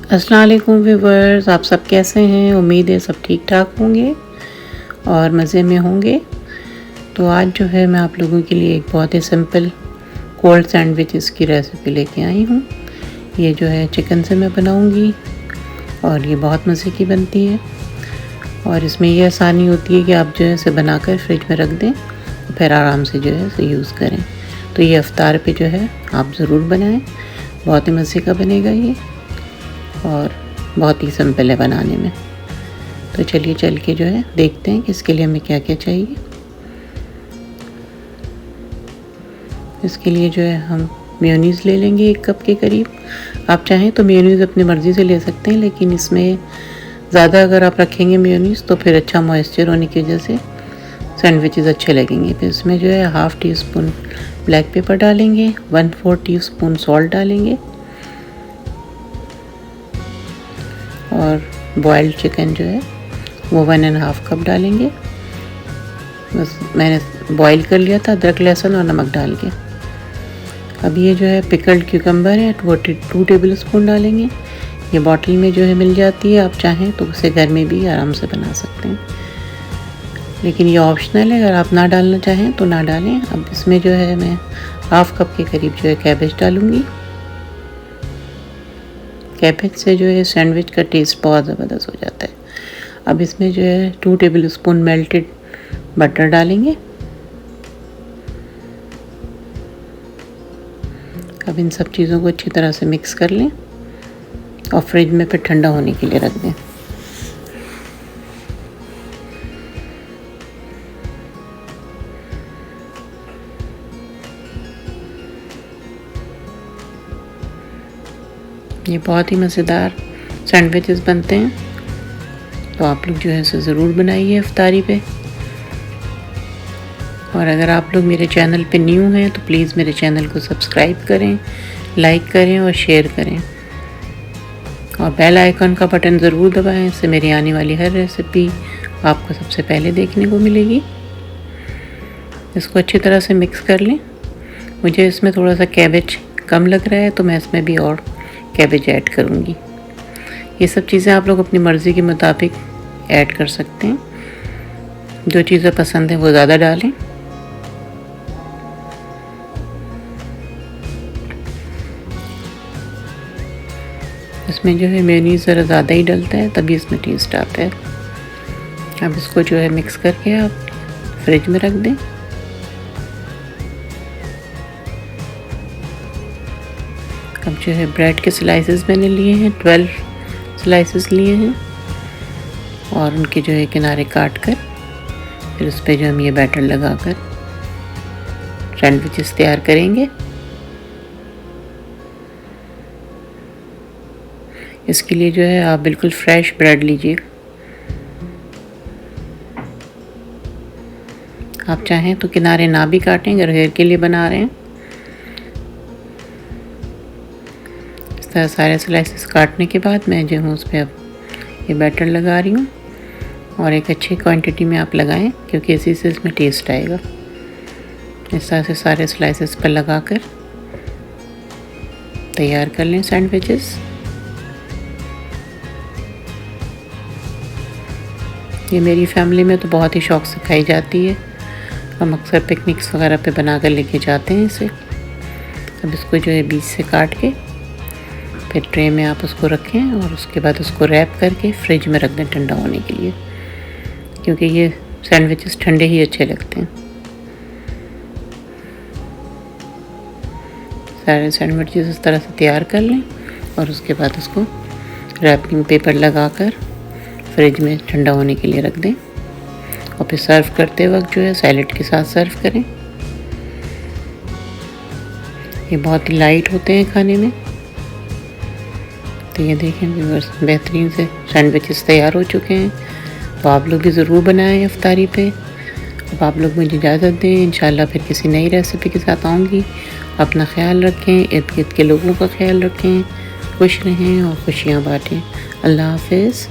अस्सलाम वालेकुम व्यूवर्स, आप सब कैसे हैं। उम्मीद है सब ठीक ठाक होंगे और मज़े में होंगे। तो आज जो है मैं आप लोगों के लिए एक बहुत ही सिंपल कोल्ड सैंडविचेस की रेसिपी लेके आई हूँ। ये जो है चिकन से मैं बनाऊँगी और ये बहुत मज़े की बनती है। और इसमें ये आसानी होती है कि आप जो है इसे बनाकर फ्रिज में रख दें और फिर आराम से जो है इसे यूज़ करें। तो ये इफ्तार पे जो है आप ज़रूर बनाएं, बहुत ही मज़े का बनेगा ये और बहुत ही सिंपल है बनाने में। तो चलिए चल के जो है देखते हैं कि इसके लिए हमें क्या क्या चाहिए। इसके लिए जो है हम मेयोनीज़ ले लेंगे 1 कप के करीब। आप चाहें तो मेयोनीज़ अपनी मर्ज़ी से ले सकते हैं, लेकिन इसमें ज़्यादा अगर आप रखेंगे मेयोनीज़ तो फिर अच्छा मॉइस्चर होने की वजह से सैंडविचेस अच्छे लगेंगे। फिर इसमें जो है 1/2 टीस्पून ब्लैक पेपर डालेंगे, 1/4 टीस्पून सॉल्ट डालेंगे और बॉइल्ड चिकन जो है वो 1.5 कप डालेंगे। बस मैंने बॉईल कर लिया था अदरक लहसुन और नमक डाल के। अब ये जो है पिकल्ड क्यूकम्बर है 2 टेबल स्पून डालेंगे। ये बॉटल में जो है मिल जाती है, आप चाहें तो उसे घर में भी आराम से बना सकते हैं, लेकिन ये ऑप्शनल है। अगर आप ना डालना चाहें तो ना डालें। अब इसमें जो है मैं 1/2 कप के करीब जो है कैबेज डालूँगी। कैबेज से जो है सैंडविच का टेस्ट बहुत ज़बरदस्त हो जाता है। अब इसमें जो है 2 टेबल स्पून मेल्टेड बटर डालेंगे। अब इन सब चीज़ों को अच्छी तरह से मिक्स कर लें और फ्रिज में फिर ठंडा होने के लिए रख दें। ये बहुत ही मज़ेदार सैंडविचेस बनते हैं, तो आप लोग जो है इसे ज़रूर बनाइए इफ्तारी पे। और अगर आप लोग मेरे चैनल पे न्यू हैं तो प्लीज़ मेरे चैनल को सब्सक्राइब करें, लाइक करें और शेयर करें और बेल आइकन का बटन ज़रूर दबाएं। इससे मेरी आने वाली हर रेसिपी आपको सबसे पहले देखने को मिलेगी। इसको अच्छी तरह से मिक्स कर लें। मुझे इसमें थोड़ा सा कैबेज कम लग रहा है तो मैं इसमें भी और कैबेज ऐड करूँगी। ये सब चीज़ें आप लोग अपनी मर्ज़ी के मुताबिक ऐड कर सकते हैं। जो चीज़ें पसंद है वो ज़्यादा डालें। इसमें जो है मेयोनीज़ ज़रा ज़्यादा ही डलता है, तभी इसमें टेस्ट आता है। अब इसको जो है मिक्स करके आप फ्रिज में रख दें। अब जो है ब्रेड के स्लाइसेस मैंने लिए हैं, 12 स्लाइसेस लिए हैं और उनके जो है किनारे काट कर फिर उस पर जो हम ये बैटर लगाकर सैंडविचेस तैयार करेंगे। इसके लिए जो है आप बिल्कुल फ्रेश ब्रेड लीजिए। आप चाहें तो किनारे ना भी काटें अगर घर के लिए बना रहे हैं। इस तरह सारे स्लाइसेस काटने के बाद मैं जो हूँ उस पर अब ये बैटर लगा रही हूँ और एक अच्छी क्वांटिटी में आप लगाएं, क्योंकि इसी से इसमें टेस्ट आएगा। इस तरह से सारे स्लाइसेस पर लगाकर तैयार कर लें सैंडविचेस। ये मेरी फैमिली में तो बहुत ही शौक़ से खाई जाती है। हम अक्सर पिकनिक्स वगैरह पे बना कर लेके जाते हैं इसे। अब इसको जो है बीच से काट के फिर ट्रे में आप उसको रखें और उसके बाद उसको रैप करके फ्रिज में रख दें ठंडा होने के लिए, क्योंकि ये सैंडविचेस ठंडे ही अच्छे लगते हैं। सारे सैंडविचेस इस तरह से तैयार कर लें और उसके बाद उसको रैपिंग पेपर लगाकर फ्रिज में ठंडा होने के लिए रख दें और फिर सर्व करते वक्त जो है सैलेड के साथ सर्व करें। ये बहुत ही लाइट होते हैं खाने में। तो ये देखें व्यूअर्स, बेहतरीन से सैंडविचेस तैयार हो चुके हैं। तो आप लोग भी ज़रूर बनाएं इफ्तारी पे। अब आप लोग मुझे इजाज़त दें, इंशाल्लाह फिर किसी नई रेसिपी के साथ आऊँगी। अपना ख्याल रखें, इर्द गिर्द के लोगों का ख्याल रखें, खुश रहें और खुशियाँ बाँटें। अल्लाह हाफ़िज़।